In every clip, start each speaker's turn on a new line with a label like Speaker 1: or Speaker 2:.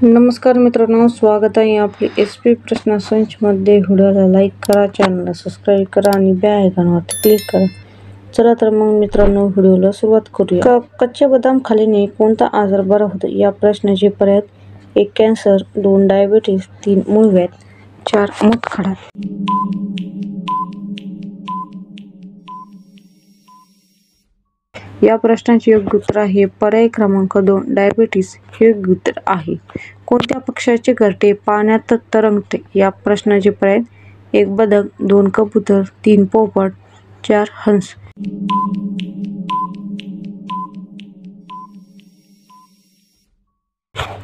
Speaker 1: नमस्कार मित्रांनो, स्वागत आहे आपले SP प्रश्न संचमध्ये। व्हिडिओला लाईक करा, चॅनलला सबस्क्राईब करा आणि बेल आयकॉनवर क्लिक करा। चला तर मग मित्रांनो, व्हिडिओला सुरुवात करूया। कच्चे बदाम खाल्ल्याने कोणता आजार बरा होतो? या प्रश्नाचे पर्याय: 1 कॅन्सर, 2 डायबिटीज, 3 मूळव्याध, 4 मूतखडा। या प्रश्नाचे योग्य उत्तर आहे पर्याय क्रमांक 2 डायबिटीज हे योग्य उत्तर आहे। कोणत्या पक्ष्याचे घरटे पाण्यात तरंगते? या प्रश्नाचे पर्याय: 1 बदक, 2 कबूतर, 3 पोपट, 4 हंस।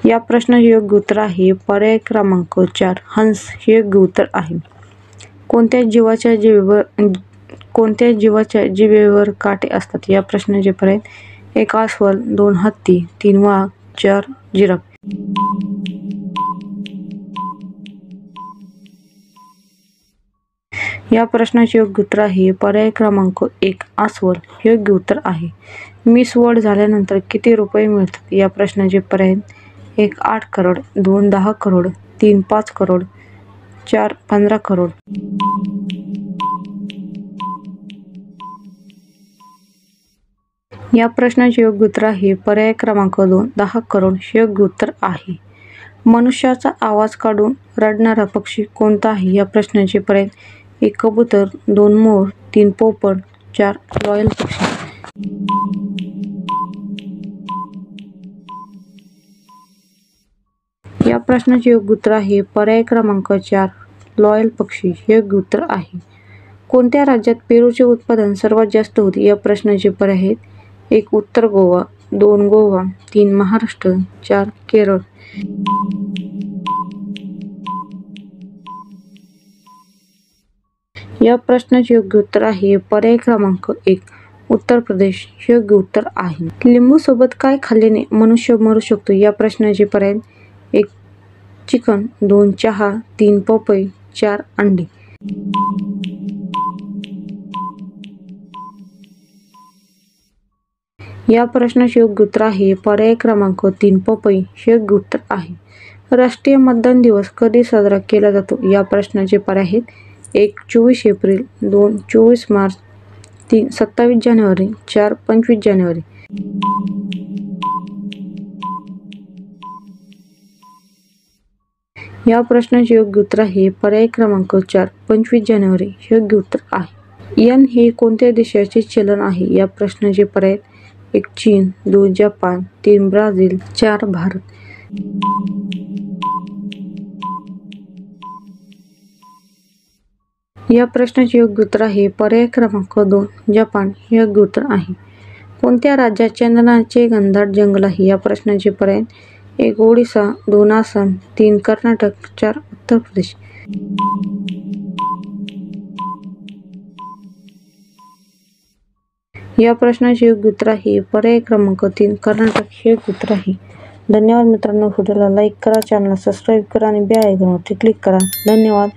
Speaker 1: या प्रश्नाचे योग्य उत्तर आहे पर्याय क्रमांक 4 हंस हे योग्य उत्तर आहे। कोणत्या जीवाच्या जिभेवर काटे असतात? या प्रश्नाचे पर्याय: 1 अस्वल, 2 हत्ती, 3 वाघ, 4 जिराफ। या प्रश्नाचे योग्य उत्तर आहे पर्याय क्रमांक 1 अस्वल हे योग्य उत्तर आहे। मिस वर्ल्ड झाल्यानंतर किती रुपये मिळतात? या प्रश्नाचे पर्याय: 1 8 करोड, 2 10 करोड, 3 5 करोड, 4 15 करोड। या प्रश्नाचे योग्य उत्तर आहे पर्याय क्रमांक 2 10 करोड हे योग्य उत्तर आहे। मनुष्याचा आवाज काढून रडणारा पक्षी कोणता आहे? या प्रश्नाचे पर्याय: 1 कबूतर, 2 मोर, 3 पोपट, 4 लॉयल पक्षी। या प्रश्नाचे योग्य उत्तर आहे पर्याय क्रमांक 4 लॉयल पक्षी हे योग्य उत्तर आहे। कोणत्या राज्यात पेरूचे उत्पादन सर्वात जास्त होते? या प्रश्नाचे पर्याय आहेत: 1 उत्तर गोवा, 2 गोवा, 3 महाराष्ट्र, 4 केरळ। या प्रश्नाचे योग्य उत्तर आहे पर्याय क्रमांक 1 उत्तर प्रदेश हे योग्य उत्तर आहे। लिंबू सोबत काय खाल्ल्याने मनुष्य मरू शकतो? या प्रश्नाचे पर्याय: 1 चिकन, 2 चहा, 3 पपई, 4 अंडी। या प्रश्नाचे योग्य उत्तर आहे पर्याय क्रमांक 3 पपई हे योग्य उत्तर आहे। राष्ट्रीय मतदान दिवस कधी साजरा केला जातो? या प्रश्नाचे पर्याय आहेत: 1 24 एप्रिल, 2 24 मार्च, 3 27 जानेवारी, 4 25 जानेवारी। या प्रश्नाचे योग्य उत्तर आहे पर्याय क्रमांक 4 25 जानेवारी हे योग्य उत्तर आहे। येन हे कोणत्या देशाचे चलन आहे? या प्रश्नाचे पर्याय: 1 चीन, 2 जपान, 3 ब्राझील, 4 भारत। या प्रश्नाचे योग्य उत्तर आहे पर्याय क्रमांक 2 जपान हे योग्य उत्तर आहे। कोणत्या राज्यात चंदनाचे घनदाट जंगल आहे? या प्रश्नाचे पर्याय: 1 ओडिशा, 2 आसाम, 3 कर्नाटक, 4 उत्तर प्रदेश। या प्रश्नाचे योग्य उत्तर आहे पर्याय क्रमांक 3 कर्नाटक हे योग्य उत्तर आहे। धन्यवाद मित्रांनो, व्हिडिओला लाईक करा, चॅनलला सबस्क्राईब करा आणि बेल आयकॉनवर क्लिक करा। धन्यवाद।